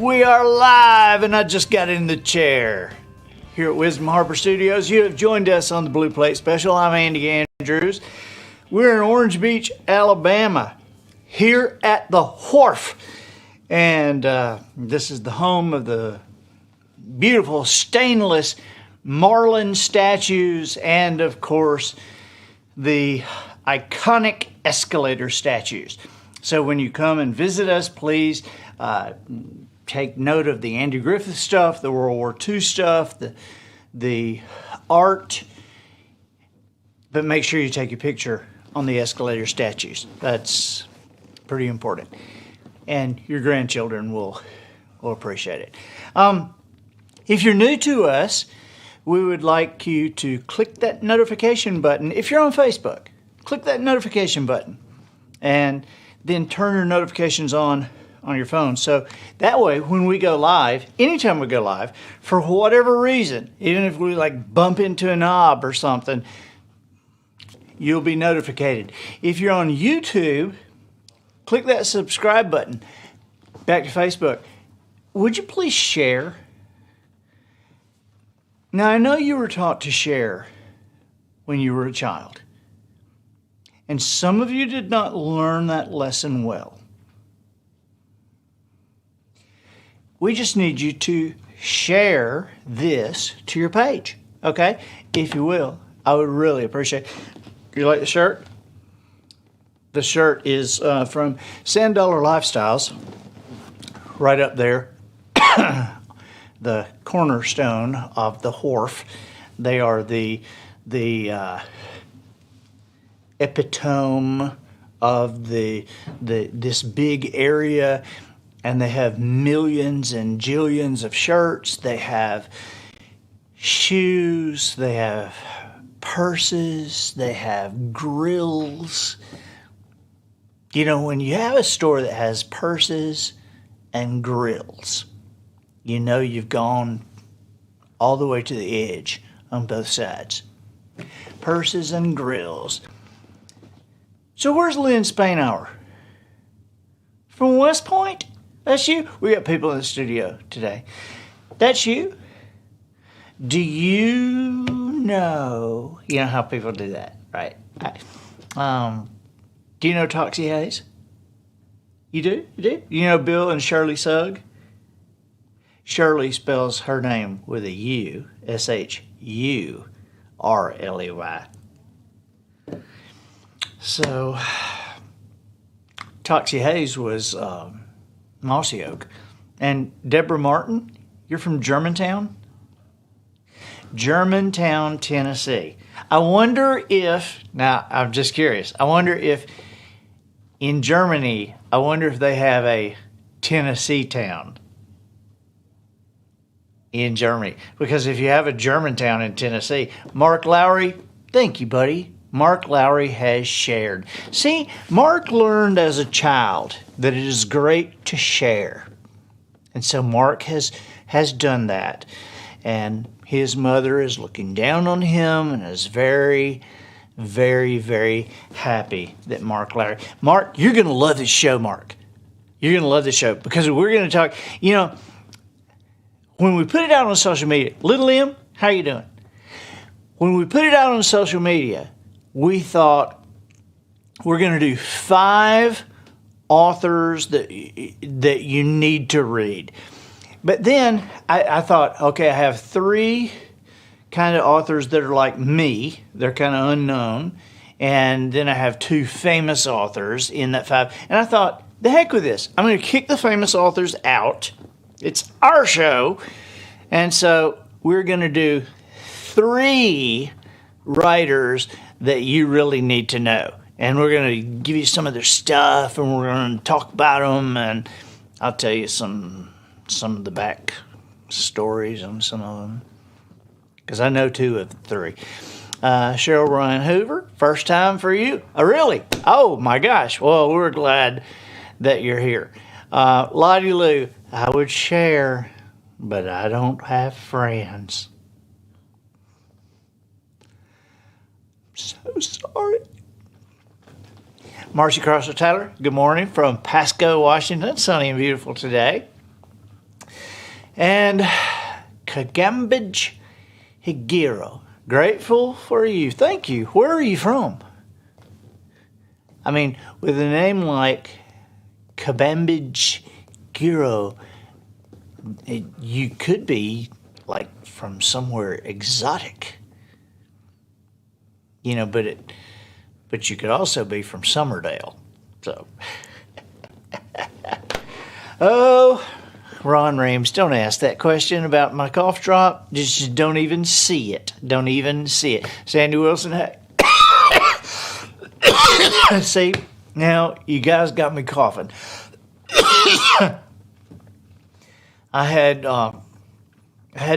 We are live, and I just got in the chair. Here at Wisdom Harbor Studios, you have joined us on the Blue Plate Special. I'm Andy Andrews. We're in Orange Beach, Alabama, here at the Wharf. And this is the home of the beautiful stainless marlin statues and, of course, the iconic escalator statues. So when you come and visit us, please take note of the Andy Griffith stuff, the World War II stuff, the art, but make sure you take a picture on the escalator statues. That's pretty important. And your grandchildren will appreciate it. If you're new to us, we would like you to click that notification button. If you're on Facebook, click that notification button and then turn your notifications on your phone. So that way, when we go live, anytime we go live, for whatever reason, even if we like bump into a knob or something, you'll be notified. If you're on YouTube, click that subscribe button. Back to Facebook. Would you please share? Now, I know you were taught to share when you were a child. And some of you did not learn that lesson well. We just need you to share this to your page, okay? If you will, I would really appreciate it. You like the shirt? The shirt is from Sand Dollar Lifestyles, right up there, the cornerstone of the Wharf. They are the epitome of this big area, and they have millions and jillions of shirts. They have shoes, they have purses, they have grills. You know, when you have a store that has purses and grills, you know you've gone all the way to the edge on both sides. Purses and grills. So where's Lynn Spainhour? From West Point? That's you? We got people in the studio today. That's you? Do you know how people do that, right? Do you know Toxie Hayes? You do? You do? You know Bill and Shirley Sugg? Shirley spells her name with a U, S-H-U-R-L-E-Y. So, Toxie Hayes was Mossy Oak. And Deborah Martin, you're from Germantown? Germantown, Tennessee. I wonder if, now I'm just curious, I wonder if in Germany, they have a Tennessee town in Germany. Because if you have a Germantown in Tennessee, Mark Lowry, thank you, buddy. Mark Lowry has shared. See, Mark learned as a child that it is great to share. And so Mark has done that. And his mother is looking down on him and is very, very, very happy that Mark Lowry. Mark, you're going to love this show, Mark. You're going to love this show because we're going to talk, when we put it out on social media, Little M, how you doing? When we put it out on social media, we thought we're going to do 5 authors that you need to read. But then I thought, okay, I have 3 kind of authors that are like me. They're kind of unknown. And then I have 2 famous authors in that 5. And I thought, the heck with this. I'm going to kick the famous authors out. It's our show. And so we're going to do 3 writers that you really need to know. And we're going to give you some of their stuff, and we're going to talk about them, and I'll tell you some of the back stories on some of them, because I know 2 of the 3. Cheryl Ryan Hoover, first time for you. Oh, really? Oh, my gosh. Well, we're glad that you're here. Lottie Lou, I would share, but I don't have friends. So sorry. Marcy Crosser Taylor, good morning from Pasco, Washington. Sunny and beautiful today. And Kagambage Higiro. Grateful for you. Thank you. Where are you from? I mean, with a name like Kabambage Higiro, you could be like from somewhere exotic. You know, but you could also be from Summerdale. So, oh, Ron Reams, don't ask that question about my cough drop. Just don't even see it. Don't even see it. Sandy Wilson, hey. See, now you guys got me coughing. I had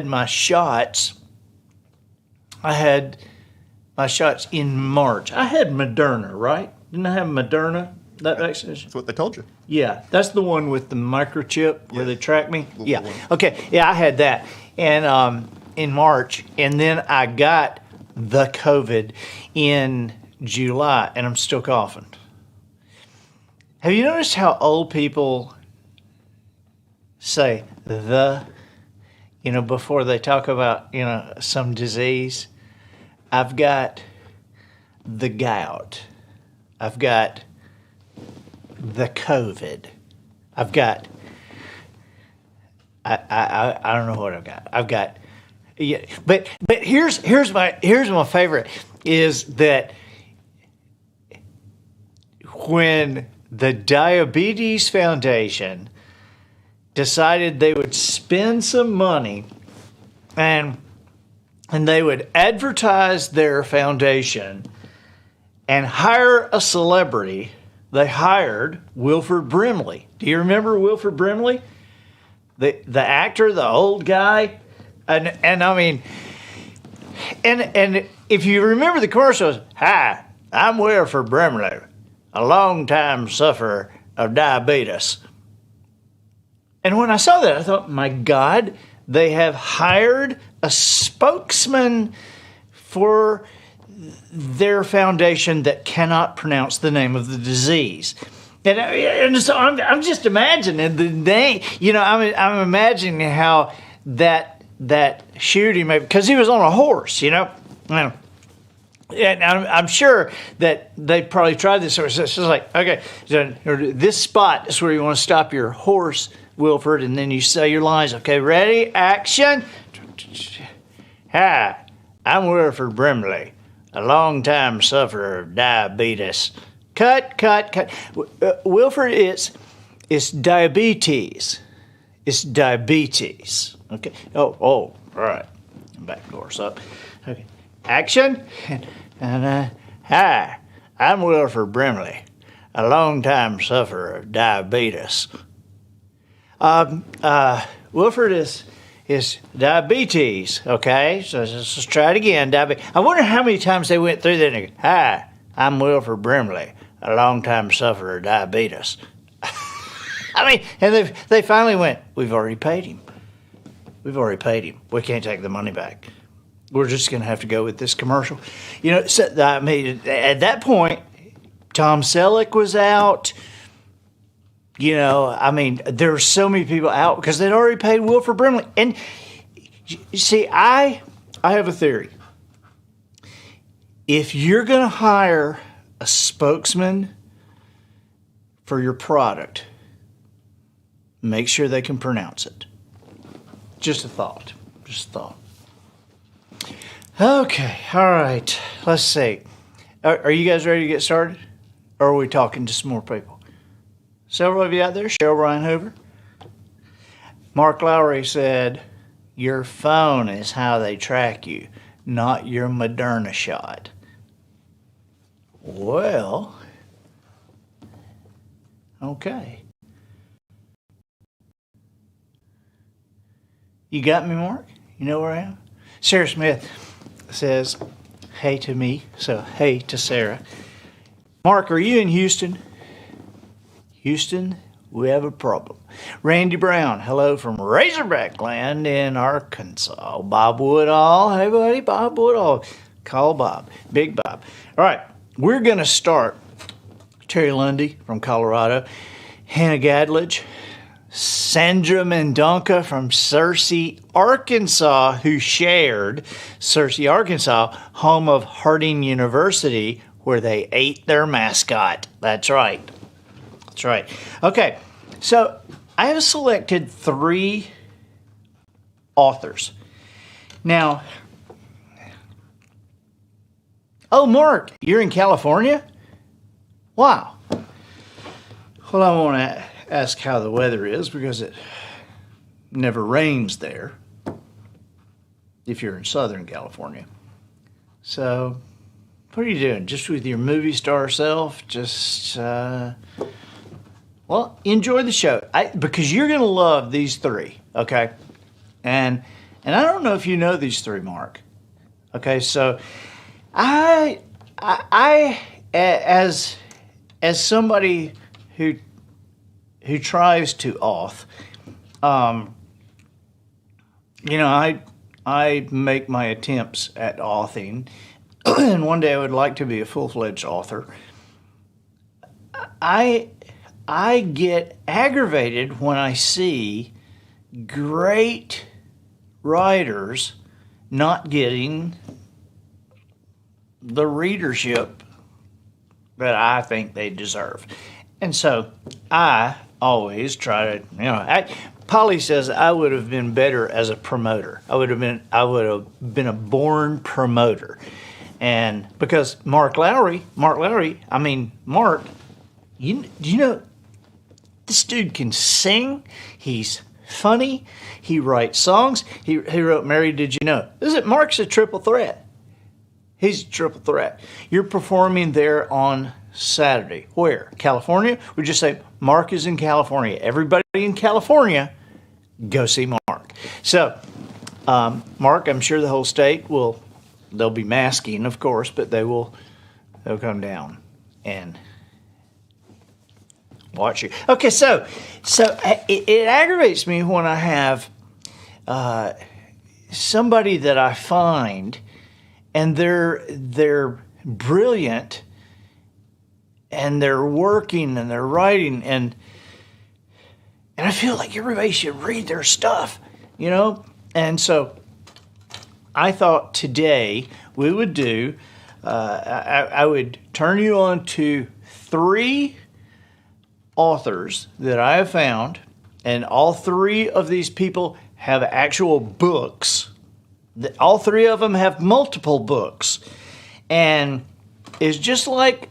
my shots. I had my shots in March. I had Moderna, right? Didn't I have Moderna? That vaccination? That's what they told you. Yeah, that's the one with the microchip where they track me. The Yeah. one. Okay. Yeah, I had that, and in March, and then I got the COVID in July, and I'm still coughing. Have you noticed how old people say before they talk about, some disease? I've got the gout. I've got the COVID. I've got, I don't know what I've got. I've got, yeah, but here's my favorite is that when the Diabetes Foundation decided they would spend some money and they would advertise their foundation and hire a celebrity, they hired Wilford Brimley. Do you remember Wilford Brimley? The actor, the old guy? And I mean, and if you remember the commercials, hi, I'm Wilford Brimley, a long-time sufferer of diabetes. And when I saw that, I thought, my God, they have hired a spokesman for their foundation that cannot pronounce the name of the disease. And so I'm just imagining the name. I'm imagining how that shooting, because he was on a horse, And I'm sure that they probably tried this. So it's just like, okay, so this spot is where you want to stop your horse, Wilford, and then you say your lines. Okay, ready, action. Hi, I'm Wilford Brimley, a long-time sufferer of diabetes. Cut. Wilford, it's diabetes. It's diabetes. Okay. Oh, all right. Back doors up. Okay. Action. Hi, I'm Wilford Brimley, a long-time sufferer of diabetes. Wilford is diabetes. Okay, so let's try it again. Diabetes. I wonder how many times they went through that. Hi, I'm Wilford Brimley, a long-time sufferer of diabetes. I mean, and they finally went, we've already paid him. We can't take the money back. We're just going to have to go with this commercial. So, I mean, at that point, Tom Selleck was out. I mean, there were so many people out because they'd already paid Wilford Brimley. And you see, I have a theory. If you're going to hire a spokesman for your product, make sure they can pronounce it. Just a thought. Okay, all right. Let's see. Are you guys ready to get started? Or are we talking to some more people? Several of you out there, Cheryl Ryan Hoover. Mark Lowry said, your phone is how they track you, not your Moderna shot. Well, okay. You got me, Mark? You know where I am? Sarah Smith says, hey to me, so hey to Sarah. Mark, are you in Houston? Houston, we have a problem. Randy Brown, hello from Razorback Land in Arkansas. Bob Woodall, hey buddy, Bob Woodall. Call Bob, Big Bob. All right, we're going to start. Terry Lundy from Colorado. Hannah Gadlich Sandra Mendonca from Searcy, Arkansas, who shared Searcy, Arkansas, home of Harding University, where they ate their mascot. That's right. That's right. Okay, so I have selected 3 authors. Now, oh, Mark, you're in California? Wow. Well, I want to ask how the weather is because it never rains there if you're in Southern California. So, what are you doing? Just with your movie star self? Just, well, enjoy the show because you're going to love these 3, okay? And I don't know if you know these 3, Mark. Okay, so I as somebody who tries to auth, I make my attempts at authing, and one day I would like to be a full-fledged author. I get aggravated when I see great writers not getting the readership that I think they deserve. And so I always try to, Polly says I would have been better as a promoter. I would have been a born promoter. And because Mark Lowry, I mean, Mark, do you know, this dude can sing. He's funny. He writes songs. He wrote Mary, Did You Know? Mark's a triple threat. He's a triple threat. You're performing there on Saturday. Where? California? We just say, Mark is in California. Everybody in California, go see Mark. So, Mark, I'm sure the whole state they'll be masking, of course, but they'll come down and watch you. Okay, so it aggravates me when I have somebody that I find and they're brilliant and they're working and they're writing and I feel like everybody should read their stuff, And so I thought today we would do, I would turn you on to 3 authors that I have found, and all 3 of these people have actual books. All 3 of them have multiple books. And it's just like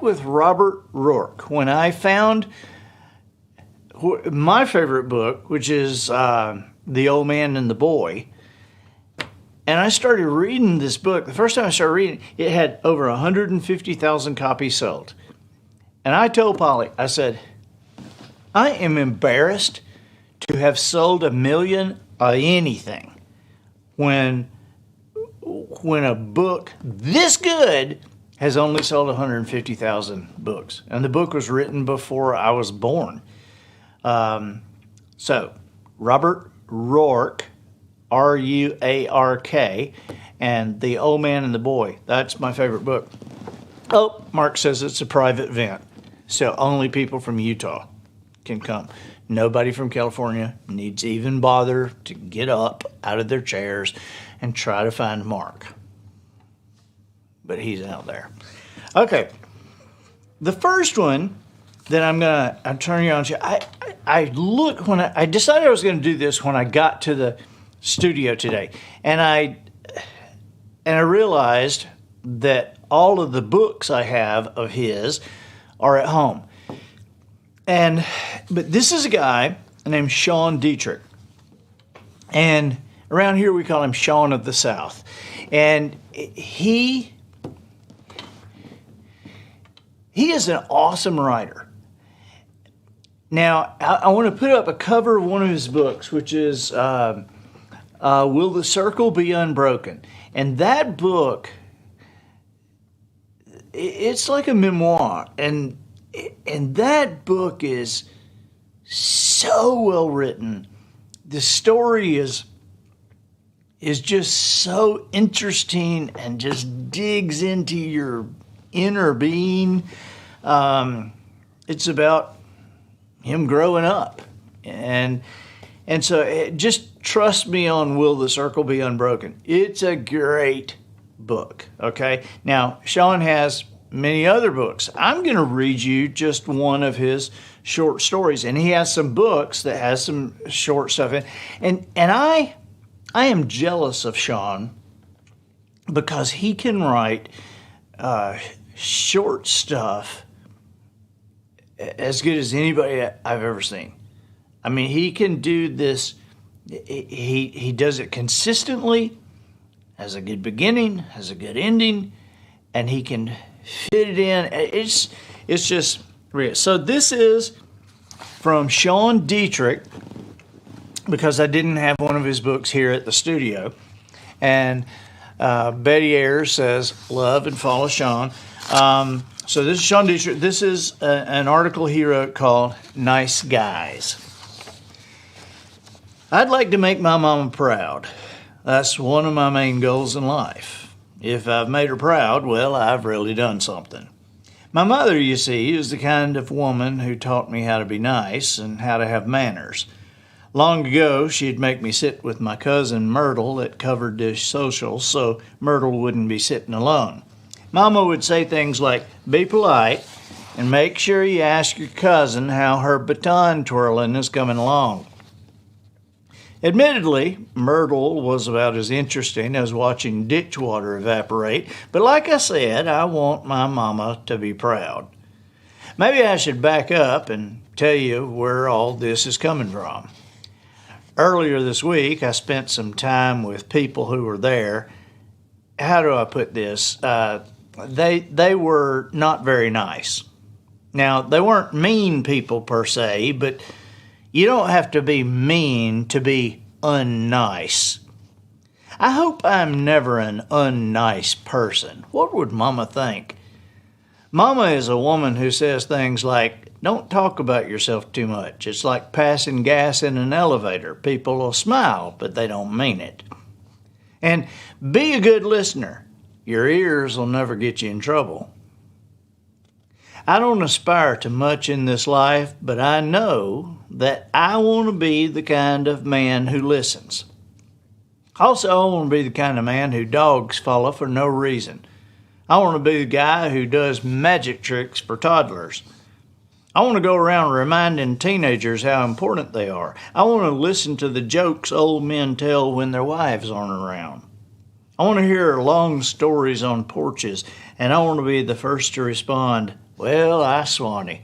with Robert Rourke, when I found my favorite book, which is The Old Man and the Boy, and I started reading this book. The first time I started reading it, it had over 150,000 copies sold. And I told Polly, I said, I am embarrassed to have sold 1 million of anything when a book this good has only sold 150,000 books. And the book was written before I was born. So, Robert Rourke, R-U-A-R-K, and The Old Man and the Boy. That's my favorite book. Oh, Mark says it's a private event, so only people from Utah can come. Nobody from California needs to even bother to get up out of their chairs and try to find Mark. But he's out there. Okay, the first one that I'm turning you on to, I decided I was going to do this when I got to the studio today, and I realized that all of the books I have of his are at home. But this is a guy named Sean Dietrich. And around here we call him Sean of the South. And he is an awesome writer. Now, I want to put up a cover of one of his books, which is Will the Circle Be Unbroken? And that book, it's like a memoir. And that book is so well written. The story is just so interesting and just digs into your inner being. It's about him growing up And so just trust me on Will the Circle Be Unbroken? It's a great book, okay? Now, Sean has many other books. I'm going to read you just one of his short stories, and he has some books that has some short stuff in. And I am jealous of Sean because he can write short stuff as good as anybody I've ever seen. I mean, he can do this. He does it consistently, has a good beginning, has a good ending, and he can fit it in. It's just real. So this is from Sean Dietrich, because I didn't have one of his books here at the studio. And Betty Ayers says, love and follow Sean. So this is Sean Dietrich. This is an article he wrote called Nice Guys. I'd like to make my mama proud. That's one of my main goals in life. If I've made her proud, well, I've really done something. My mother, you see, is the kind of woman who taught me how to be nice and how to have manners. Long ago, she'd make me sit with my cousin Myrtle at Covered Dish Socials so Myrtle wouldn't be sitting alone. Mama would say things like, be polite and make sure you ask your cousin how her baton twirling is coming along. Admittedly, Myrtle was about as interesting as watching ditch water evaporate, but like I said, I want my mama to be proud. Maybe I should back up and tell you where all this is coming from. Earlier this week, I spent some time with people who were there. How do I put this? They were not very nice. Now, they weren't mean people per se, but you don't have to be mean to be unnice. I hope I'm never an unnice person. What would Mama think? Mama is a woman who says things like, don't talk about yourself too much. It's like passing gas in an elevator. People will smile, but they don't mean it. And be a good listener. Your ears will never get you in trouble. I don't aspire to much in this life, but I know that I want to be the kind of man who listens. Also, I want to be the kind of man who dogs follow for no reason. I want to be the guy who does magic tricks for toddlers. I want to go around reminding teenagers how important they are. I want to listen to the jokes old men tell when their wives aren't around. I want to hear long stories on porches, and I want to be the first to respond, well, I Swanee.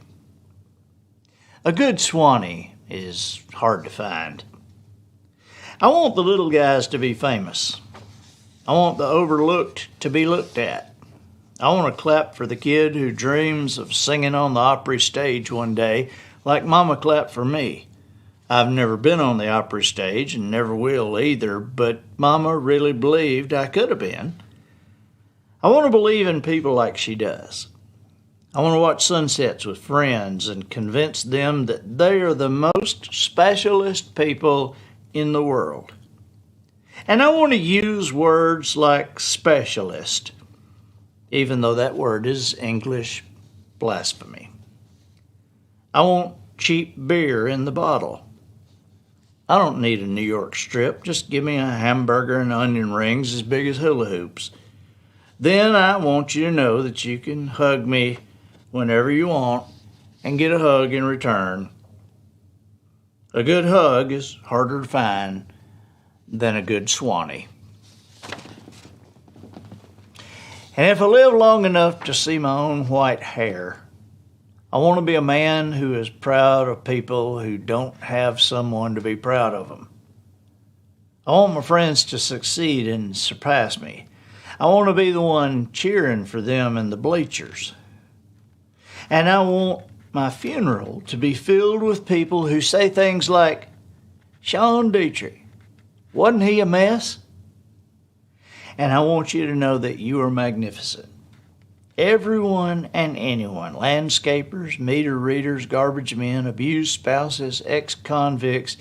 A good Swanee is hard to find. I want the little guys to be famous. I want the overlooked to be looked at. I want to clap for the kid who dreams of singing on the Opry stage one day like Mama clapped for me. I've never been on the Opry stage and never will either, but Mama really believed I could have been. I want to believe in people like she does. I want to watch sunsets with friends and convince them that they are the most specialist people in the world. And I want to use words like specialist, even though that word is English blasphemy. I want cheap beer in the bottle. I don't need a New York strip. Just give me a hamburger and onion rings as big as hula hoops. Then I want you to know that you can hug me whenever you want and get a hug in return. A good hug is harder to find than a good Swanee. And if I live long enough to see my own white hair, I want to be a man who is proud of people who don't have someone to be proud of them. I want my friends to succeed and surpass me. I want to be the one cheering for them in the bleachers. And I want my funeral to be filled with people who say things like, Sean Dietrich, wasn't he a mess? And I want you to know that you are magnificent. Everyone and anyone, landscapers, meter readers, garbage men, abused spouses, ex-convicts,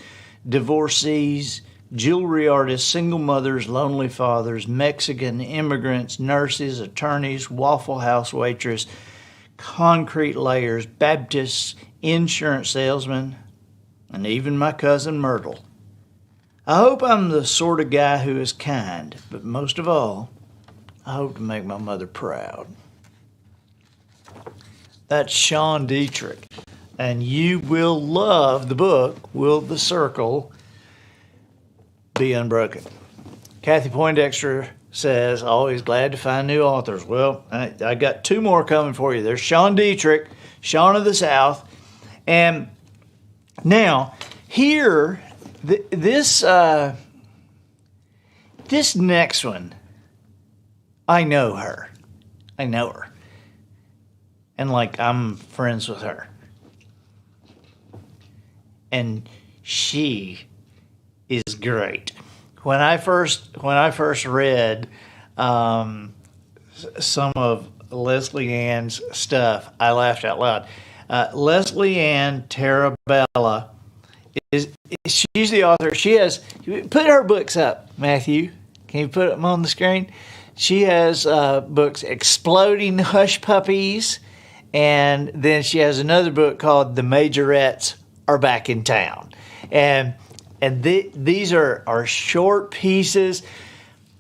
divorcees, jewelry artists, single mothers, lonely fathers, Mexican immigrants, nurses, attorneys, Waffle House waitress, concrete layers, Baptists, insurance salesmen. and even my cousin Myrtle. I hope I'm the sort of guy who is kind, but most of all, I hope to make my mother proud. That's Sean Dietrich, and you will love the book, Will the Circle Be Unbroken? Kathy Poindexter says, always glad to find new authors. Well, I got two more coming for you. There's Sean Dietrich, Sean of the South, and now here, this next one, I know her. And like I'm friends with her. And she is great. When I first read some of Leslie Ann's stuff, I laughed out loud. Leslie Ann Tarabella she's the author. She has, put her books up, Matthew. Can you put them on the screen? She has books Exploding Hush Puppies, and then she has another book called The Majorettes Are Back in Town. And these are short pieces.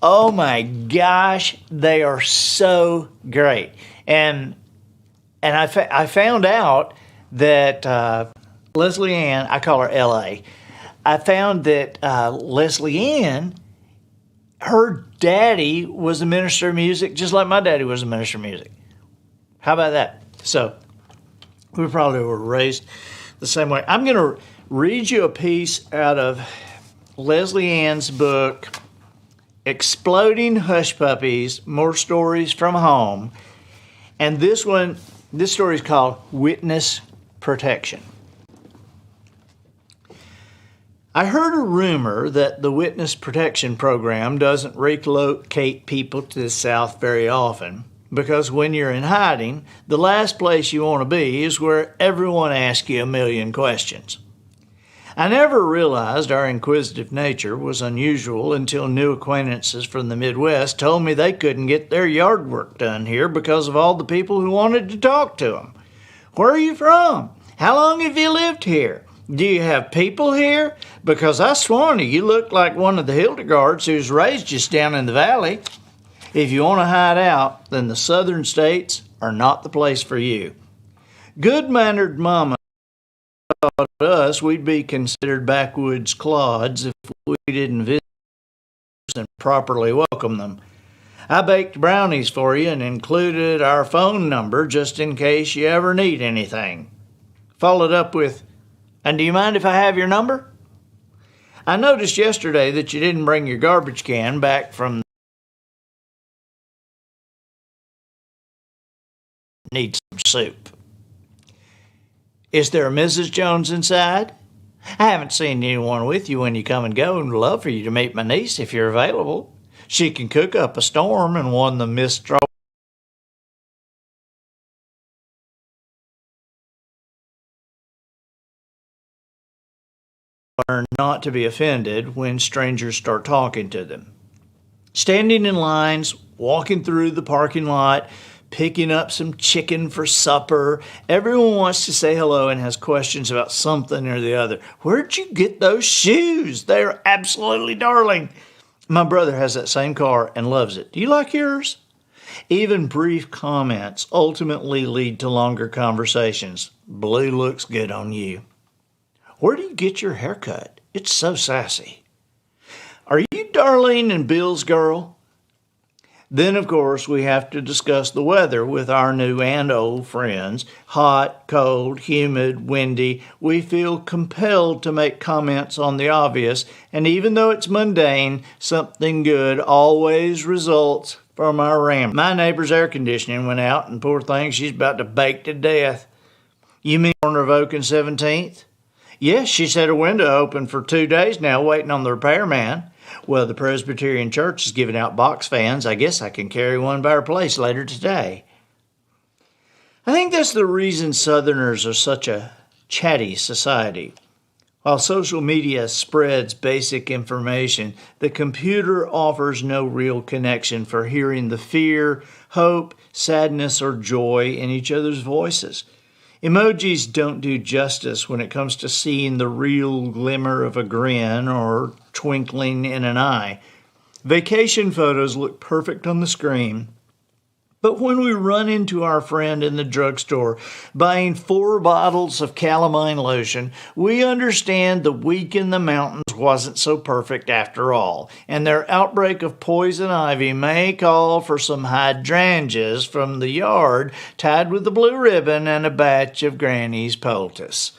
Oh my gosh, they are so great. And I found out that Leslie Ann, I call her L.A., I found that Leslie Ann, her daddy was a minister of music, just like my daddy was a minister of music. How about that? So we probably were raised the same way. I'm going to read you a piece out of Leslie Ann's book, Exploding Hush Puppies, More Stories from Home. And this story is called Witness Protection. I heard a rumor that the Witness Protection Program doesn't relocate people to the South very often because when you're in hiding, the last place you want to be is where everyone asks you a million questions. I never realized our inquisitive nature was unusual until new acquaintances from the Midwest told me they couldn't get their yard work done here because of all the people who wanted to talk to them. Where are you from? How long have you lived here? Do you have people here? Because I sworn you look like one of the Hildegards who's raised just down in the valley. If you want to hide out, then the southern states are not the place for you. Good-mannered mama thought us we'd be considered backwoods clods if we didn't visit and properly welcome them. I baked brownies for you and included our phone number just in case you ever need anything. Followed up with, and do you mind if I have your number? I noticed yesterday that you didn't bring your garbage can back from need some soup. Is there a Mrs. Jones inside? I haven't seen anyone with you when you come and go and would love for you to meet my niece if you're available. She can cook up a storm and one the Miss learn not to be offended when strangers start talking to them. Standing in lines, walking through the parking lot, picking up some chicken for supper. Everyone wants to say hello and has questions about something or the other. Where'd you get those shoes? They're absolutely darling. My brother has that same car and loves it. Do you like yours? Even brief comments ultimately lead to longer conversations. Blue looks good on you. Where do you get your haircut? It's so sassy. Are you Darlene and Bill's girl? Then, of course, we have to discuss the weather with our new and old friends. Hot, cold, humid, windy. We feel compelled to make comments on the obvious, and even though it's mundane, something good always results from our rambling. My neighbor's air conditioning went out, and poor thing, she's about to bake to death. You mean corner of Oak and 17th? Yes, she's had her window open for 2 days now, waiting on the repairman. Well, the Presbyterian Church is giving out box fans. I guess I can carry one by her place later today. I think that's the reason Southerners are such a chatty society. While social media spreads basic information, the computer offers no real connection for hearing the fear, hope, sadness, or joy in each other's voices. Emojis don't do justice when it comes to seeing the real glimmer of a grin or twinkling in an eye. Vacation photos look perfect on the screen, but when we run into our friend in the drugstore buying 4 bottles of calamine lotion, we understand the week in the mountains wasn't so perfect after all, and their outbreak of poison ivy may call for some hydrangeas from the yard tied with a blue ribbon and a batch of Granny's poultice.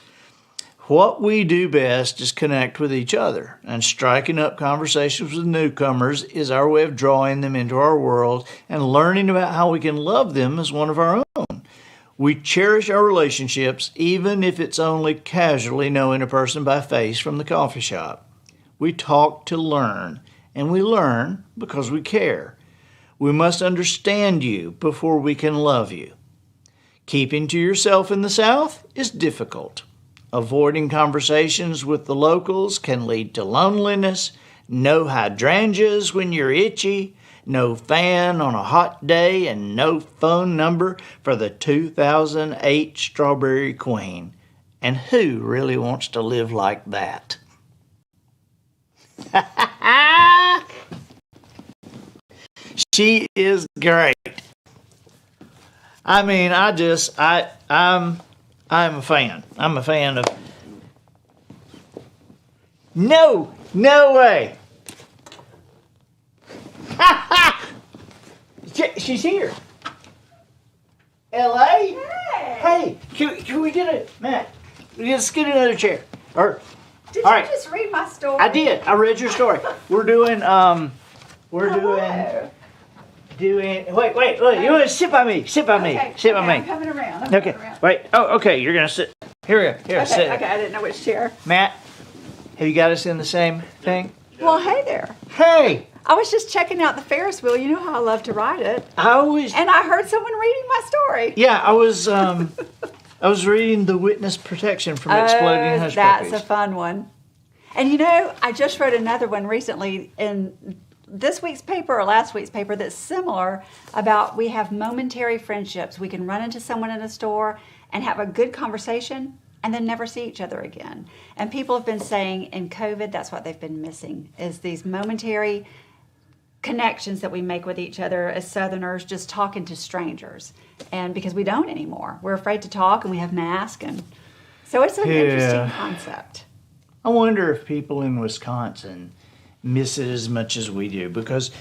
What we do best is connect with each other, and striking up conversations with newcomers is our way of drawing them into our world and learning about how we can love them as one of our own. We cherish our relationships even if it's only casually knowing a person by face from the coffee shop. We talk to learn, and we learn because we care. We must understand you before we can love you. Keeping to yourself in the South is difficult. Avoiding conversations with the locals can lead to loneliness, no hydrangeas when you're itchy, no fan on a hot day, and no phone number for the 2008 Strawberry Queen. And who really wants to live like that? She is great. I mean, I'm a fan. I'm a fan of... No way. She's here. L.A.? Hey, can we get a... Matt, let's get another chair. Or, Did all you right. just read my story? I did. I read your story. We're doing... Hello. Wait. You want to sit by me? Sit by me. Okay, Sit by okay, me. I'm coming around. Okay. Wait. Oh, okay. You're gonna sit. Here we go. Here, sit. Okay, I didn't know which chair. Matt, have you got us in the same thing? Well, hey there. Hey, I was just checking out the Ferris wheel. You know how I love to ride it. I was. And I heard someone reading my story. Yeah, I was. I was reading the witness protection from Exploding Hush That's Puppies. a fun one. And you know, I just wrote another one recently in this week's paper or last week's paper that's similar about we have momentary friendships. We can run into someone in a store and have a good conversation and then never see each other again. And people have been saying in COVID, that's what they've been missing, is these momentary connections that we make with each other as Southerners, just talking to strangers. And because we don't anymore. We're afraid to talk and we have masks. And so it's an interesting concept. I wonder if people in Wisconsin miss it as much as we do, because,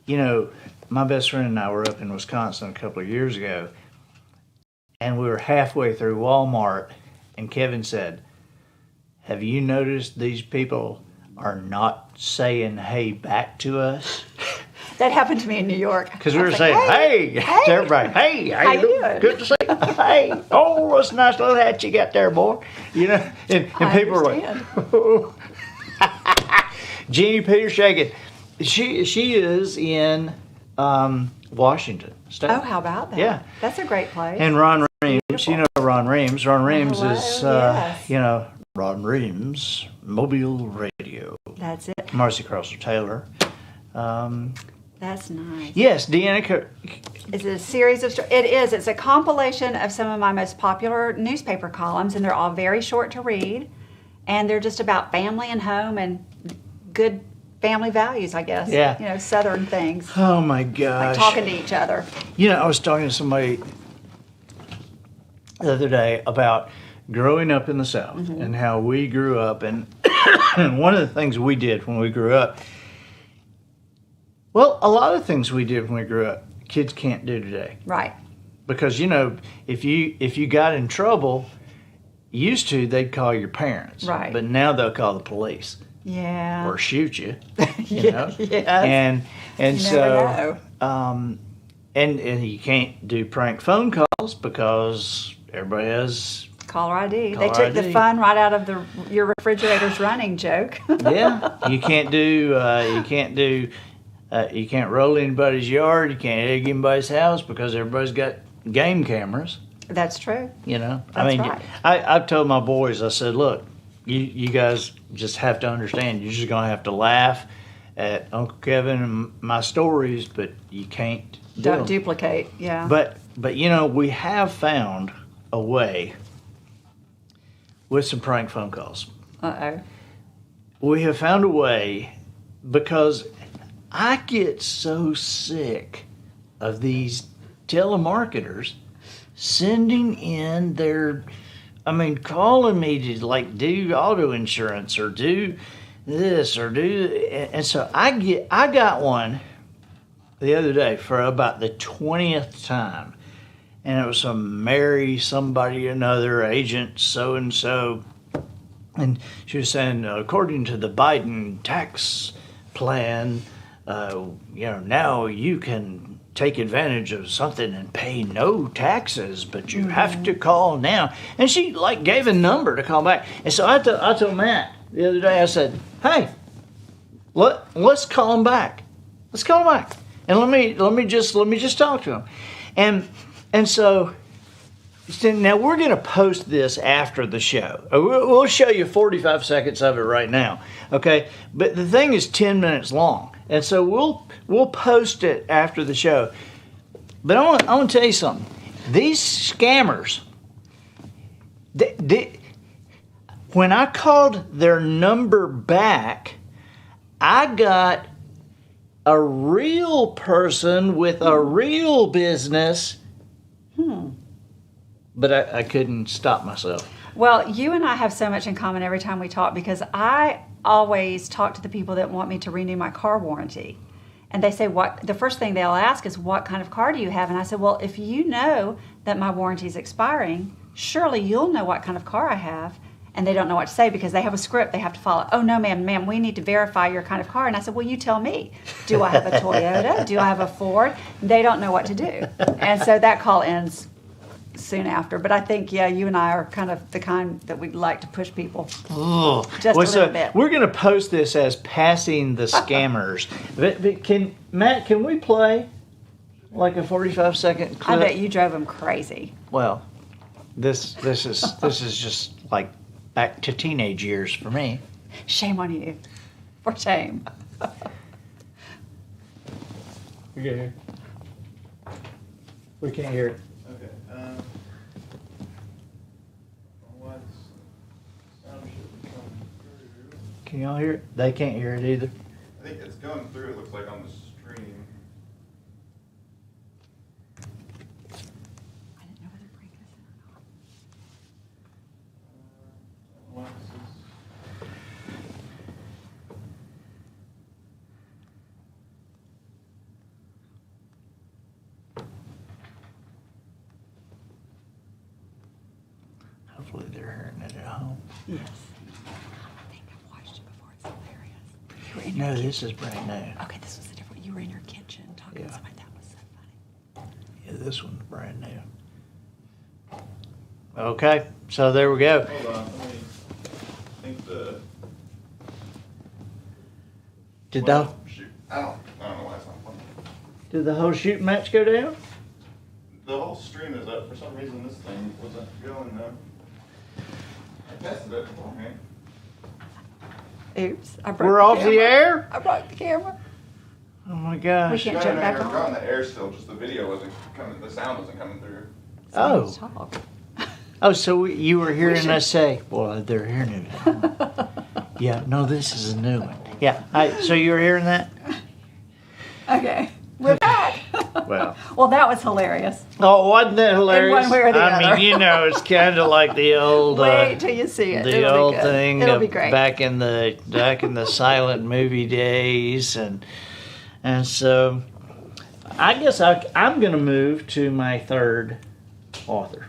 you know, my best friend and I were up in Wisconsin a couple of years ago, and we were halfway through Walmart, and Kevin said, "Have you noticed these people are not saying hey back to us?" That happened to me in New York. Because we were saying, hey, to everybody, hey, how you doing? Good to see you. Hey, oh, what's a nice little hat you got there, boy. You know, and people were like, oh. Jeannie Peter shaking. She is in Washington State. Oh, how about that? Yeah. That's a great place. And Ron Reams, you know Ron Reams. Ron Reams hello, is, yes. you know, Ron Reams, Mobile Radio. That's it. Marcy Crosser Taylor. That's nice. Yes, Deanna. It's a series of... It is. It's a compilation of some of my most popular newspaper columns, and they're all very short to read. And they're just about family and home and good family values, I guess. Yeah. You know, Southern things. Oh, my gosh. Like talking to each other. You know, I was talking to somebody the other day about growing up in the South and how we grew up. And one of the things we did when we grew up, well, a lot of things we did when we grew up, kids can't do today. Right. Because, you know, if you got in trouble, used to, they'd call your parents. Right. But now they'll call the police. Yeah. Or shoot you. You know? Yes. And You so never and you can't do prank phone calls because everybody has Caller ID. Caller They took the ID. fun right out of your refrigerator's running joke. yeah. You can't roll anybody's yard, you can't egg anybody's house because everybody's got game cameras. That's true. You know, That's right. I've told my boys, I said, look, you guys just have to understand, you're just gonna have to laugh at Uncle Kevin and my stories, but you can't Don't duplicate. Yeah. But you know, we have found a way with some prank phone calls. Uh-oh. We have found a way, because I get so sick of these telemarketers sending in calling me to like do auto insurance or do this or do, and so I got one the other day for about the 20th time, and it was some Mary somebody or another agent so and so, and she was saying, according to the Biden tax plan, now you can take advantage of something and pay no taxes, but you have to call now. And she like gave a number to call back. And so I told Matt the other day, I said, hey, let's call him back. Let's call him back. And let me just talk to him. And so now we're going to post this after the show. We'll show you 45 seconds of it right now. Okay. But the thing is 10 minutes long. And so we'll post it after the show. But I want to tell you something. These scammers, when I called their number back, I got a real person with a real business. But I couldn't stop myself. Well, you and I have so much in common every time we talk, because I always talk to the people that want me to renew my car warranty. And they say, the first thing they'll ask is, what kind of car do you have? And I said, well, if you know that my warranty is expiring, surely you'll know what kind of car I have. And they don't know what to say because they have a script they have to follow. Oh, no, ma'am, we need to verify your kind of car. And I said, well, you tell me. Do I have a Toyota? Do I have a Ford? They don't know what to do. And so that call ends soon after. But I think, yeah, you and I are kind of the kind that we'd like to push people just a little bit. We're going to post this as passing the scammers. But can we play like a 45-second clip? I bet you drove them crazy. Well, this is just like back to teenage years for me. Shame on you. For shame. We can't hear. We can't hear it. Okay. What sound should be coming through? Can y'all hear it? They can't hear it either. I think it's going through. It looks like on the stream. I didn't know whether to break this in or not. Alexis. Hopefully they're hearing it at home. Yes. I think I've watched it before. It's hilarious. You were in your No, kitchen. this is brand new. Okay, this was a different. You were in your kitchen talking to somebody. That was so funny. Yeah, this one's brand new. Okay, so there we go. Hold on. Let me think the. Did Shoot. I don't know why it's not playing. the whole shooting match go down? The whole stream is up. For some reason, this thing wasn't going though. I tested it beforehand. Oops. I broke We're the off the camera. air? I broke the camera. Oh my gosh. We can't jump back We're on. on the air still. Just the video wasn't coming. The sound wasn't coming through. Oh. Talk. Oh, so you were hearing should- us say, well, they're hearing it. Yeah, no, this is a new one. Yeah, so you were hearing that? Okay. We're back. Well. Well, that was hilarious. Oh, wasn't that hilarious? one way or the I other. mean, you know, it's kind of like the old, Wait till you see it. the It'll old be good. thing It'll of be great. back in the silent movie days, and so I guess I'm going to move to my third author.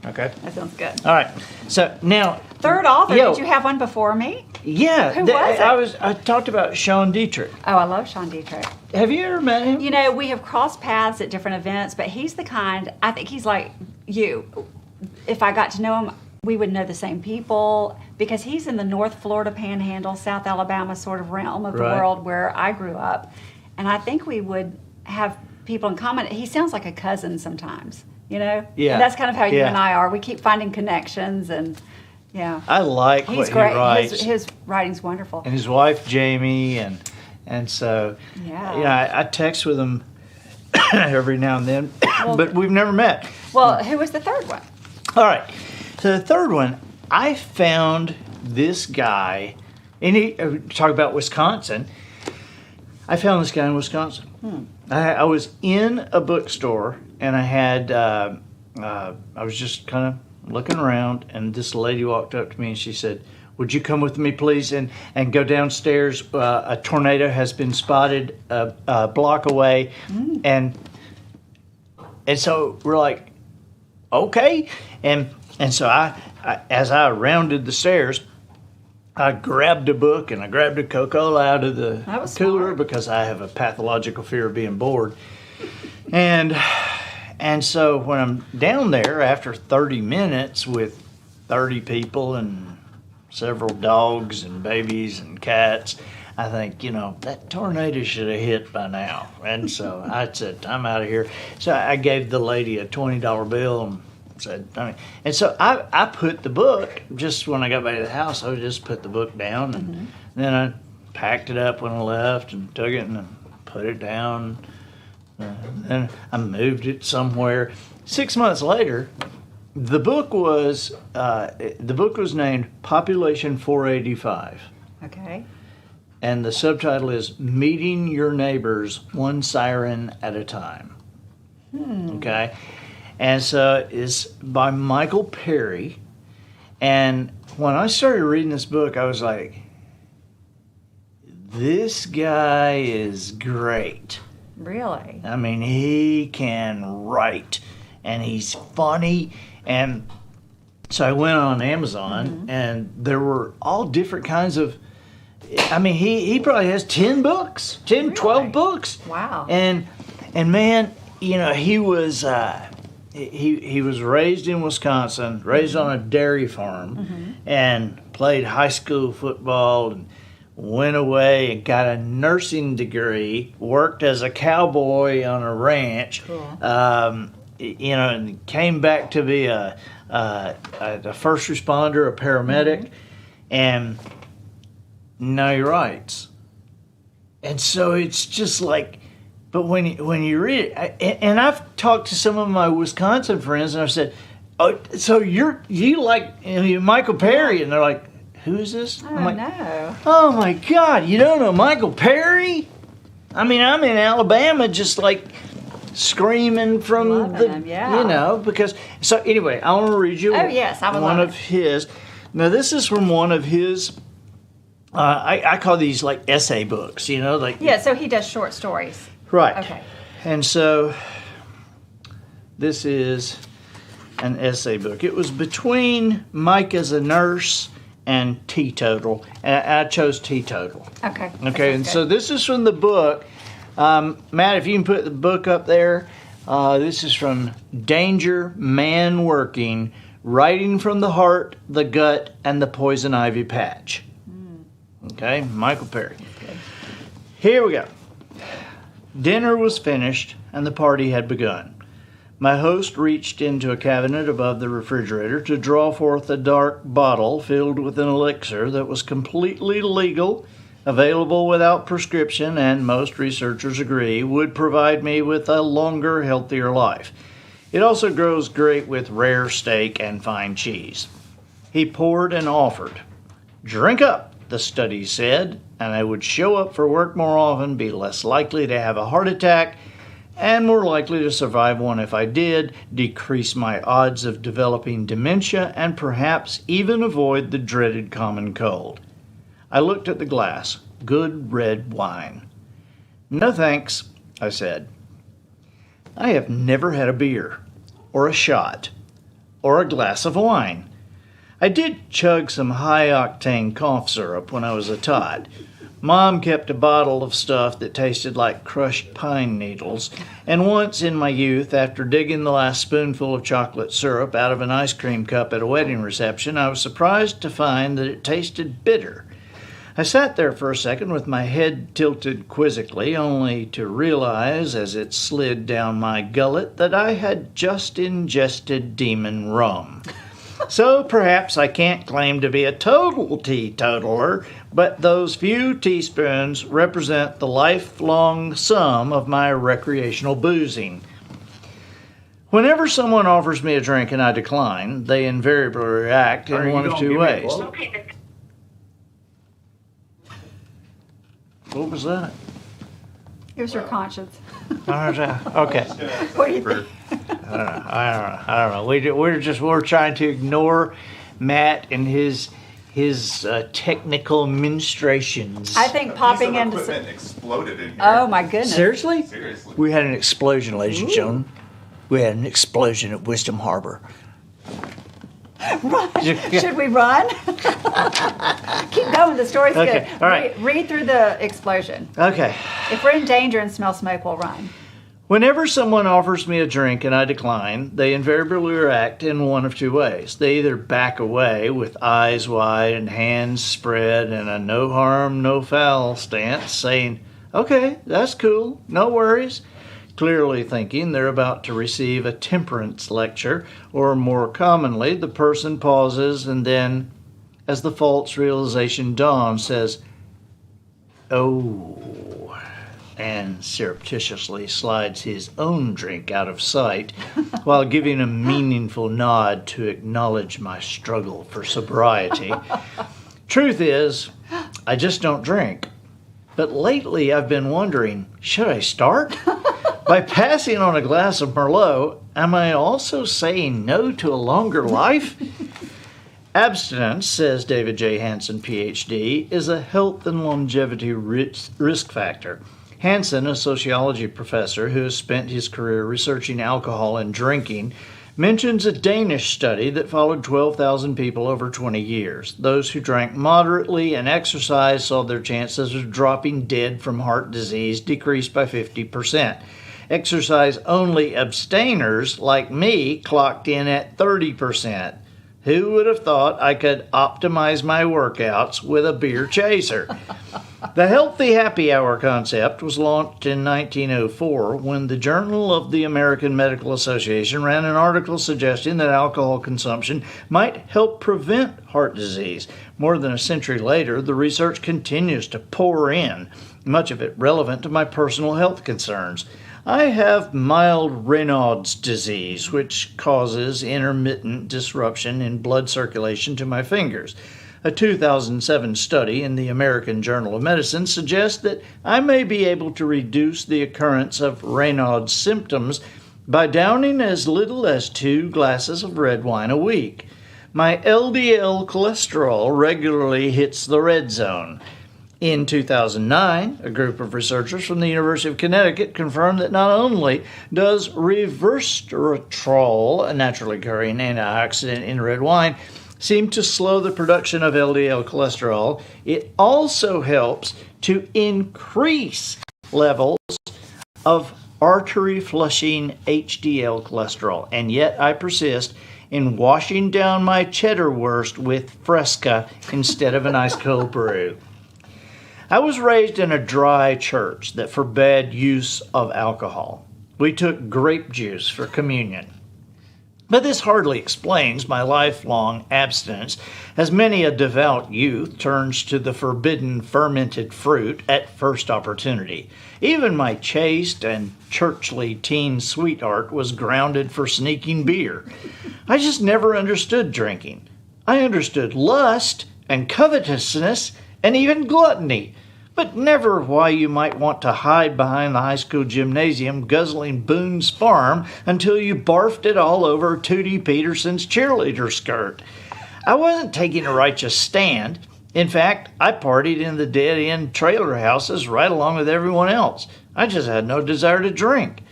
Okay. That sounds good. All right. So now, Third author. Yo. Did you have one before me? yeah, Who was it? I talked about Sean Dietrich. Oh, I love Sean Dietrich. Have you ever met him? You know, we have crossed paths at different events, but he's the kind, I think he's like you. If I got to know him, we would know the same people because he's in the North Florida Panhandle, South Alabama sort of realm of the Right. world where I grew up. And I think we would have people in common. He sounds like a cousin sometimes, you know? Yeah. And that's kind of how you Yeah. and I are. We keep finding connections and, yeah. I like He's what great. he writes. His writing's wonderful. And his wife Jamie, and so Yeah. I text with him every now and then, Well- but we've never met. Well, who was the third one? All right, so the third one, I found this guy, and talk about Wisconsin. I found this guy in Wisconsin. I was in a bookstore, and I had I was just kind of looking around, and this lady walked up to me and she said, "Would you come with me, please, and go downstairs? A tornado has been spotted a block away," and so we're like, "Okay," and so I as I rounded the stairs, I grabbed a book and I grabbed a Coca-Cola out of the cooler smart. because I have a pathological fear of being bored, and so when I'm down there after 30 minutes with 30 people and several dogs and babies and cats, I think, that tornado should have hit by now. And so I said, I'm out of here. So I gave the lady a $20 bill and said, and so I put the book, just when I got back to the house, I just put the book down, and then I packed it up when I left and took it and put it down. And I moved it somewhere. 6 months later, the book was named Population 485, Okay. and the subtitle is Meeting Your Neighbors One Siren at a Time. Okay, and so it's by Michael Perry. And when I started reading this book, I was like, this guy is great. Really? I mean, he can write, and he's funny. And so I went on Amazon, and there were all different kinds of, I mean, he probably has 10 books, 10, Really? 12 books. Wow. And man, he was he was raised in Wisconsin, raised on a dairy farm, and played high school football, and went away and got a nursing degree, worked as a cowboy on a ranch, Cool. And came back to be a first responder, a paramedic, and now he writes. And so it's just like, but when you read it, and I've talked to some of my Wisconsin friends, and I've said, "Oh, so you like Michael Perry?" And they're like, "Who is this?" Oh, I'm like, no. "Oh my God, you don't know Michael Perry?" I mean, I'm in Alabama, just like screaming from Loving him, yeah. because. So anyway, I want to read you. Oh, yes, I would one love of it. his. Now this is from one of his. I call these like essay books, like. Yeah, so he does short stories. Right. Okay. And so this is an essay book. It was between Mike as a nurse and Teetotal, and I chose Teetotal. Okay. that Okay, sounds and good. so this is from the book. Matt, if you can put the book up there, this is from Danger Man Working, Writing from the Heart, the Gut, and the Poison Ivy Patch. Okay, Michael Perry. Here we go. Dinner was finished, and the party had begun. My host reached into a cabinet above the refrigerator to draw forth a dark bottle filled with an elixir that was completely legal, available without prescription, and most researchers agree would provide me with a longer, healthier life. It also grows great with rare steak and fine cheese. He poured and offered. "Drink up," the studies said, and I would show up for work more often, be less likely to have a heart attack, and more likely to survive one if I did, decrease my odds of developing dementia, and perhaps even avoid the dreaded common cold. I looked at the glass. Good red wine. "No thanks," I said. I have never had a beer, or a shot, or a glass of wine. I did chug some high-octane cough syrup when I was a tot. Mom kept a bottle of stuff that tasted like crushed pine needles, and once in my youth, after digging the last spoonful of chocolate syrup out of an ice cream cup at a wedding reception, I was surprised to find that it tasted bitter. I sat there for a second with my head tilted quizzically, only to realize as it slid down my gullet that I had just ingested demon rum. So perhaps I can't claim to be a total teetotaler, but those few teaspoons represent the lifelong sum of my recreational boozing. Whenever someone offers me a drink and I decline, they invariably react Are in you one of gonna two give me a ways. quote? What was that? It was your conscience. Okay. What do you think? I don't know. We're trying to ignore Matt and his technical ministrations. I think popping Piece of into. equipment exploded in here. Oh my goodness. Seriously? Seriously. We had an explosion, ladies and gentlemen. We had an explosion at Wisdom Harbor. Run. Should we run? Keep going. The story's Okay, good. all right. Read through the explosion. Okay. If we're in danger and smell smoke, we'll run. Whenever someone offers me a drink and I decline, they invariably react in one of two ways. They either back away with eyes wide and hands spread in a no harm, no foul stance, saying, "Okay, that's cool, no worries," clearly thinking they're about to receive a temperance lecture, or more commonly, the person pauses and then, as the false realization dawns, says, "Oh," and surreptitiously slides his own drink out of sight while giving a meaningful nod to acknowledge my struggle for sobriety. Truth is, I just don't drink. But lately I've been wondering, should I start? By passing on a glass of Merlot, am I also saying no to a longer life? Abstinence, says David J. Hansen, PhD, is a health and longevity risk factor. Hansen, a sociology professor who has spent his career researching alcohol and drinking, mentions a Danish study that followed 12,000 people over 20 years. Those who drank moderately and exercised saw their chances of dropping dead from heart disease decrease by 50%. Exercise-only abstainers like me clocked in at 30%. Who would have thought I could optimize my workouts with a beer chaser? The Healthy Happy Hour concept was launched in 1904 when the Journal of the American Medical Association ran an article suggesting that alcohol consumption might help prevent heart disease. More than a century later, the research continues to pour in, much of it relevant to my personal health concerns. I have mild Raynaud's disease, which causes intermittent disruption in blood circulation to my fingers. A 2007 study in the American Journal of Medicine suggests that I may be able to reduce the occurrence of Raynaud's symptoms by downing as little as 2 glasses of red wine a week. My LDL cholesterol regularly hits the red zone. In 2009, a group of researchers from the University of Connecticut confirmed that not only does resveratrol, a naturally occurring antioxidant in red wine, seem to slow the production of LDL cholesterol, it also helps to increase levels of artery-flushing HDL cholesterol. And yet I persist in washing down my cheddar wurst with Fresca instead of an ice cold brew. I was raised in a dry church that forbade use of alcohol. We took grape juice for communion. But this hardly explains my lifelong abstinence, as many a devout youth turns to the forbidden fermented fruit at first opportunity. Even my chaste and churchly teen sweetheart was grounded for sneaking beer. I just never understood drinking. I understood lust and covetousness and even gluttony, but never why you might want to hide behind the high school gymnasium guzzling Boone's Farm until you barfed it all over Tootie Peterson's cheerleader skirt. I wasn't taking a righteous stand. In fact, I partied in the dead-end trailer houses right along with everyone else. I just had no desire to drink.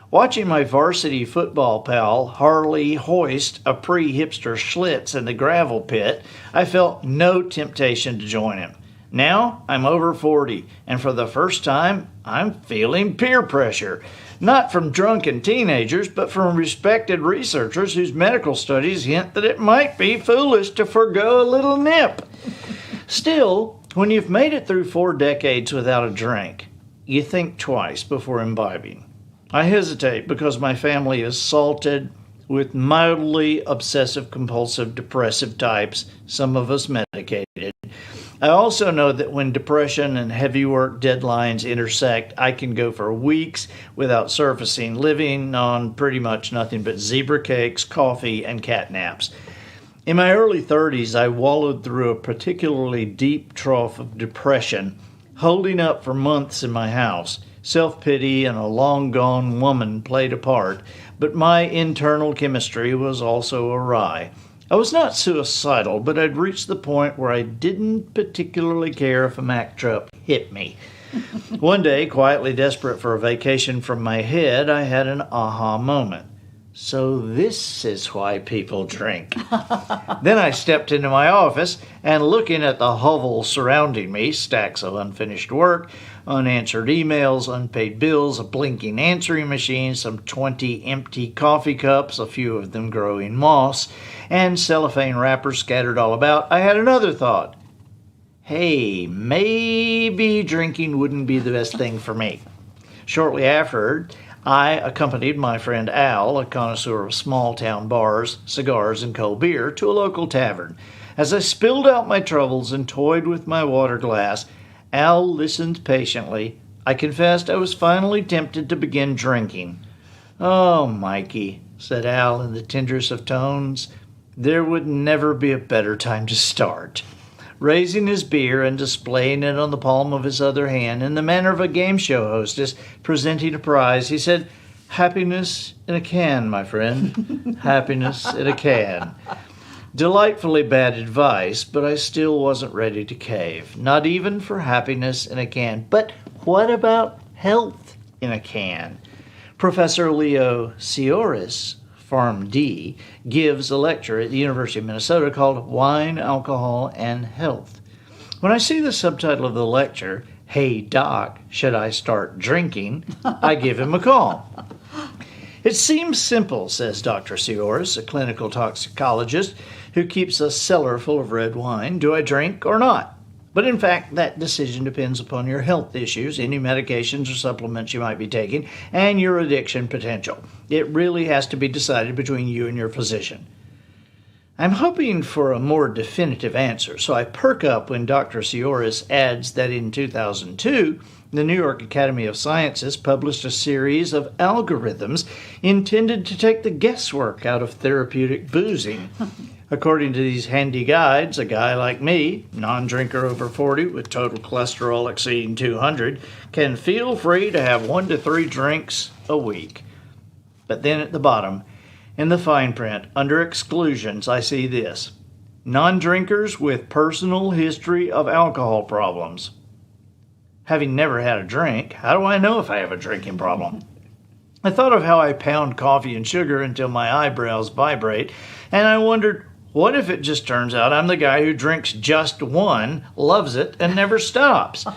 Watching my varsity football pal Harley hoist a pre-hipster Schlitz in the gravel pit, I felt no temptation to join him. Now I'm over 40, and for the first time, I'm feeling peer pressure. Not from drunken teenagers, but from respected researchers whose medical studies hint that it might be foolish to forgo a little nip. Still, when you've made it through 4 decades without a drink, you think twice before imbibing. I hesitate because my family is salted, with mildly obsessive compulsive depressive types, some of us medicated. I also know that when depression and heavy work deadlines intersect, I can go for weeks without surfacing, living on pretty much nothing but zebra cakes, coffee, and cat naps. In my early 30s, I wallowed through a particularly deep trough of depression, holding up for months in my house. Self-pity and a long-gone woman played a part, but my internal chemistry was also awry. I was not suicidal, but I'd reached the point where I didn't particularly care if a Mack truck hit me. One day, quietly desperate for a vacation from my head, I had an aha moment. So this is why people drink. Then I stepped into my office and, looking at the hovel surrounding me, stacks of unfinished work, unanswered emails, unpaid bills, a blinking answering machine, some 20 empty coffee cups, a few of them growing moss, and cellophane wrappers scattered all about, I had another thought. Hey, maybe drinking wouldn't be the best thing for me. Shortly after, I accompanied my friend Al, a connoisseur of small-town bars, cigars, and cold beer, to a local tavern. As I spilled out my troubles and toyed with my water glass, Al listened patiently. I confessed I was finally tempted to begin drinking. "Oh, Mikey," said Al in the tenderest of tones, "there would never be a better time to start." Raising his beer and displaying it on the palm of his other hand in the manner of a game show hostess presenting a prize, he said, "Happiness in a can, my friend. Happiness in a can." Delightfully bad advice, but I still wasn't ready to cave. Not even for happiness in a can. But what about health in a can? Professor Leo Sioris, PharmD, gives a lecture at the University of Minnesota called Wine, Alcohol, and Health. When I see the subtitle of the lecture, "Hey Doc, should I start drinking?" I give him a call. "It seems simple," says Dr. Sioris, a clinical toxicologist who keeps a cellar full of red wine. "Do I drink or not?" But in fact, that decision depends upon your health issues, any medications or supplements you might be taking, and your addiction potential. It really has to be decided between you and your physician. I'm hoping for a more definitive answer, so I perk up when Dr. Sioris adds that in 2002, the New York Academy of Sciences published a series of algorithms intended to take the guesswork out of therapeutic boozing. According to these handy guides, a guy like me, non-drinker over 40 with total cholesterol exceeding 200, can feel free to have 1 to 3 drinks a week. But then at the bottom, in the fine print, under exclusions, I see this: non-drinkers with personal history of alcohol problems. Having never had a drink, how do I know if I have a drinking problem? I thought of how I pound coffee and sugar until my eyebrows vibrate, and I wondered, what if it just turns out I'm the guy who drinks just one, loves it, and never stops?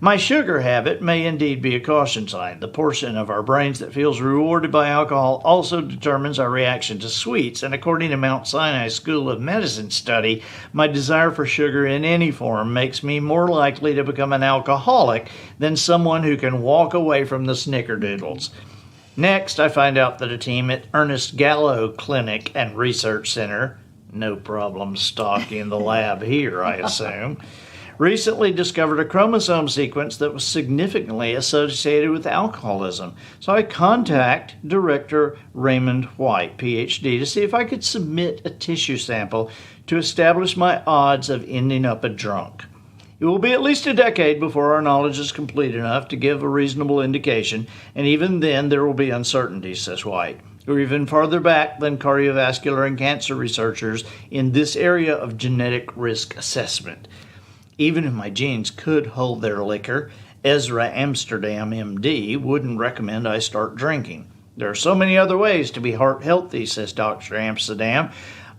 My sugar habit may indeed be a caution sign. The portion of our brains that feels rewarded by alcohol also determines our reaction to sweets, and according to Mount Sinai School of Medicine study, my desire for sugar in any form makes me more likely to become an alcoholic than someone who can walk away from the snickerdoodles. Next, I find out that a team at Ernest Gallo Clinic and Research Center, no problem stocking the lab here, I assume, recently discovered a chromosome sequence that was significantly associated with alcoholism. So I contact Director Raymond White, PhD, to see if I could submit a tissue sample to establish my odds of ending up a drunk. It will be at least a decade before our knowledge is complete enough to give a reasonable indication, and even then there will be uncertainty, says White. We're even farther back than cardiovascular and cancer researchers in this area of genetic risk assessment. Even if my genes could hold their liquor, Ezra Amsterdam, MD, wouldn't recommend I start drinking. There are so many other ways to be heart healthy, says Dr. Amsterdam,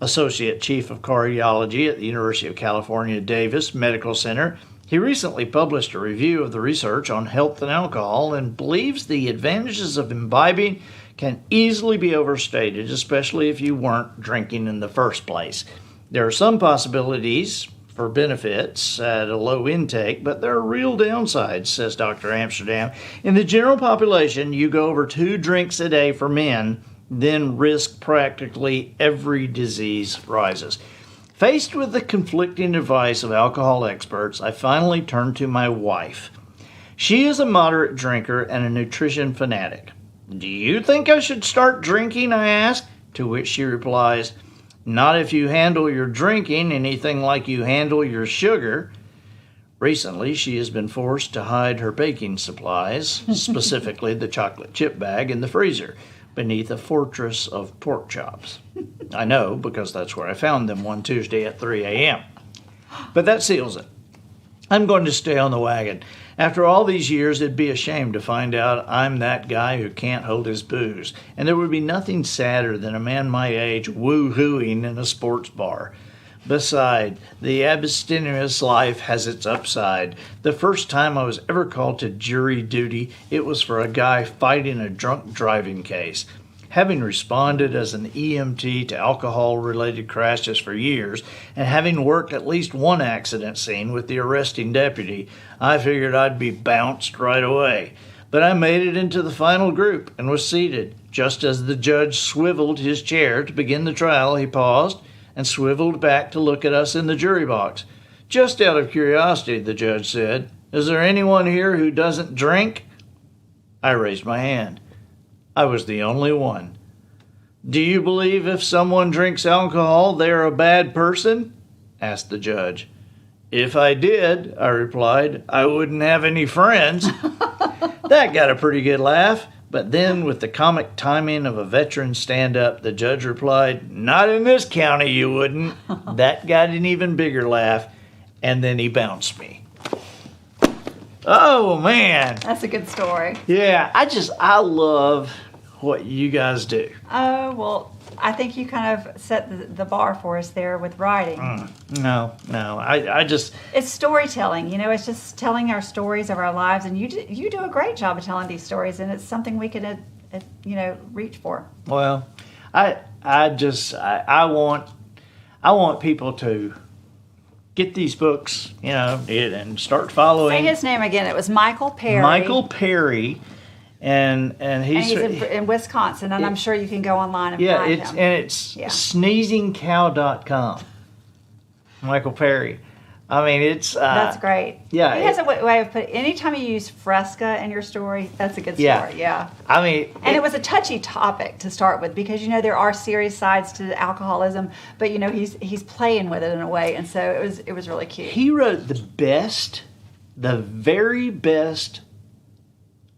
Associate Chief of Cardiology at the University of California, Davis Medical Center. He recently published a review of the research on health and alcohol and believes the advantages of imbibing can easily be overstated, especially if you weren't drinking in the first place. There are some possibilities for benefits at a low intake, but there are real downsides, says Dr. Amsterdam. In the general population, you go over 2 drinks a day for men, then risk practically every disease rises. Faced with the conflicting advice of alcohol experts, I finally turned to my wife. She is a moderate drinker and a nutrition fanatic. Do you think I should start drinking? I asked, to which she replies, not if you handle your drinking anything like you handle your sugar. Recently, she has been forced to hide her baking supplies, specifically the chocolate chip bag in the freezer, beneath a fortress of pork chops. I know, because that's where I found them one Tuesday at 3 a.m. But that seals it. I'm going to stay on the wagon. After all these years, it'd be a shame to find out I'm that guy who can't hold his booze. And there would be nothing sadder than a man my age woo-hooing in a sports bar. Besides, the abstemious life has its upside. The first time I was ever called to jury duty, it was for a guy fighting a drunk driving case. Having responded as an EMT to alcohol-related crashes for years, and having worked at least one accident scene with the arresting deputy, I figured I'd be bounced right away. But I made it into the final group and was seated. Just as the judge swiveled his chair to begin the trial, he paused and swiveled back to look at us in the jury box. Just out of curiosity, the judge said, is there anyone here who doesn't drink? I raised my hand. I was the only one. Do you believe if someone drinks alcohol, they're a bad person? Asked the judge. If I did, I replied, I wouldn't have any friends. That got a pretty good laugh. But then, with the comic timing of a veteran stand-up, the judge replied, not in this county you wouldn't. That got an even bigger laugh, and then he bounced me. Oh, man. That's a good story. Yeah, I love what you guys do. Oh, well, I think you kind of set the bar for us there with writing. No, I just... It's storytelling, it's just telling our stories of our lives, and you do a great job of telling these stories, and it's something we could, reach for. Well, I want people to get these books, and start following. Say his name again. It was Michael Perry. Michael Perry, and he's in Wisconsin, and I'm sure you can go online and find him. It's sneezingcow.com. Michael Perry. I mean, it's that's great. Yeah, he has a way of putting. Anytime you use Fresca in your story, that's a good story. Yeah. I mean, and it was a touchy topic to start with because there are serious sides to alcoholism, but he's playing with it in a way, and so it was really cute. He wrote the very best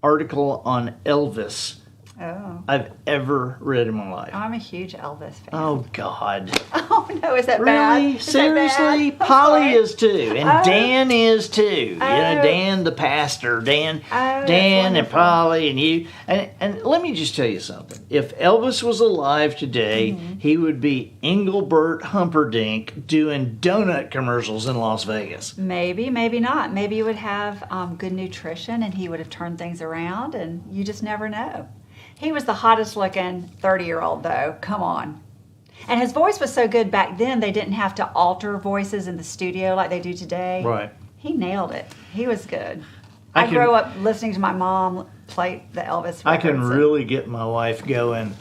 article on Elvis I've ever read in my life. I'm a huge Elvis fan. Oh, God. Oh, no, is that bad? Really? Is Seriously? that bad? Polly is too. And Dan is too. Oh. Dan the pastor. Dan and Polly and you. And let me just tell you something. If Elvis was alive today, he would be Engelbert Humperdinck doing donut commercials in Las Vegas. Maybe, maybe not. Maybe you would have good nutrition and he would have turned things around, and you just never know. He was the hottest looking 30-year-old, though. Come on. And his voice was so good back then, they didn't have to alter voices in the studio like they do today. Right. He nailed it. He was good. I grew up listening to my mom play the Elvis records. I can really get my wife going.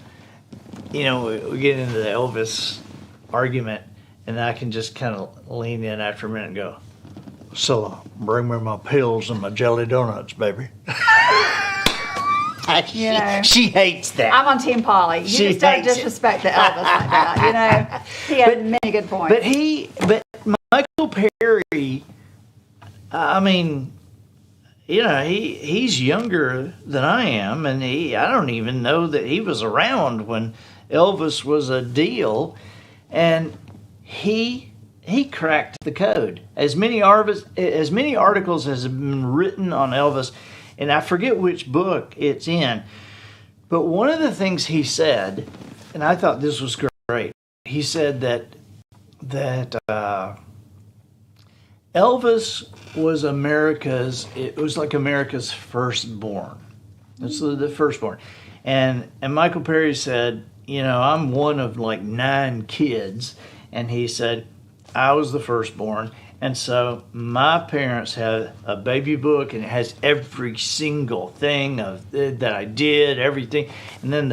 We get into the Elvis argument, and I can just kind of lean in after a minute and go, so bring me my pills and my jelly donuts, baby. She hates that. I'm on Team Polly. You just don't disrespect the Elvis like that. He had many good points. But Michael Perry, I mean, he's younger than I am, and I don't even know that he was around when Elvis was a deal, and he cracked the code. As many articles as have been written on Elvis. And I forget which book it's in, but one of the things he said, and I thought this was great, he said that Elvis was America's firstborn. That's the firstborn. And Michael Perry said, I'm one of like 9 kids, and he said, I was the firstborn. And so my parents had a baby book, and it has every single thing that I did, everything. And then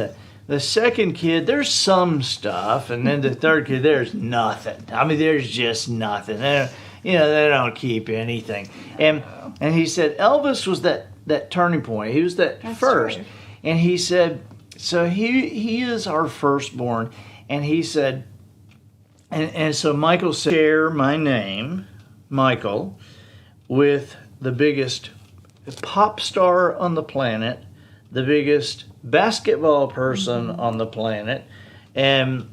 The second kid, there's some stuff, and then the third kid, there's nothing. I mean, there's just nothing. They don't keep anything. And he said Elvis was that turning point. He was that That's first. true. And he said, so he is our firstborn. And he said, and so Michael said, share my name, Michael, with the biggest pop star on the planet, the biggest basketball person on the planet, and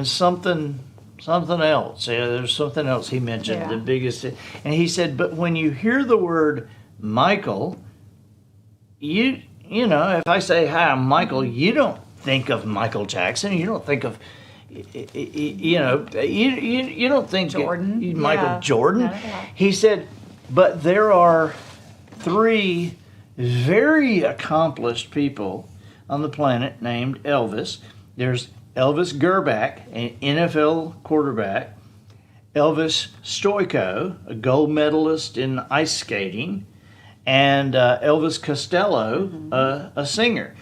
something else. Yeah, there's something else he mentioned. Yeah. The biggest, and he said, but when you hear the word Michael, you know, if I say hi, I'm Michael, you don't think of Michael Jackson. You don't think of you don't think Jordan. Michael Yeah. Jordan. Not at all. He said, but there are 3 very accomplished people on the planet named Elvis. There's Elvis Gerbach, an NFL quarterback, Elvis Stoico, a gold medalist in ice skating, and Elvis Costello, a singer.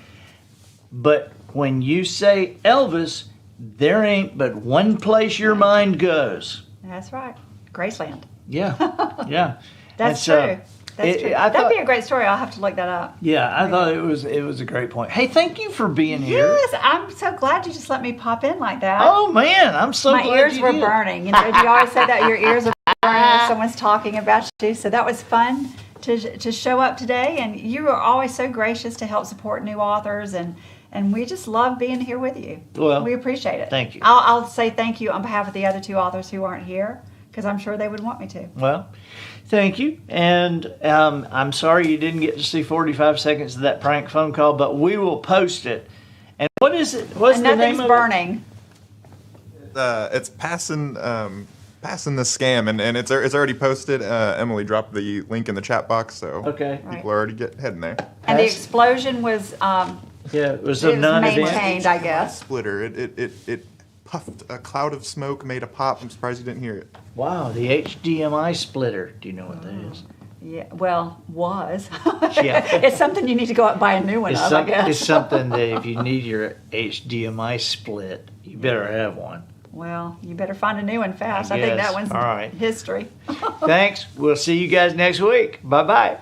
But when you say Elvis, there ain't but one place your mind goes. That's right. Graceland. Yeah, yeah. That's And so, true. That's true. I That'd thought, be a great story. I'll have to look that up. yeah, I thought it was a great point. Hey, thank you for being here. Yes, I'm so glad you just let me pop in like that. Oh man, I'm so My glad ears you were did. burning. You know, do you always say that your ears are burning when someone's talking about you? So that was fun to show up today, and you are always so gracious to help support new authors, and we just love being here with you. Well, we appreciate it. thank you. I'll say thank you on behalf of the other 2 authors who aren't here, because I'm sure they would want me to. Well, thank you, and I'm sorry you didn't get to see 45 seconds of that prank phone call, but we will post it. And what is it? What's And the nothing's name of burning. It's passing the scam, and it's already posted. Emily dropped the link in the chat box, so it? Okay. Right. people are already heading there. And the Pass- explosion was Yeah, it was a it was non-event. maintained, I guess. Splitter. It puffed a cloud of smoke, made a pop. I'm surprised you didn't hear it. Wow, the HDMI splitter. Do you know what that is? Yeah, well, was. Yeah. It's something you need to go out and buy a new one of, I guess. It's something that if you need your HDMI split, you better have one. Well, you better find a new one fast. I I think guess. that one's All right. history. Thanks. We'll see you guys next week. Bye bye.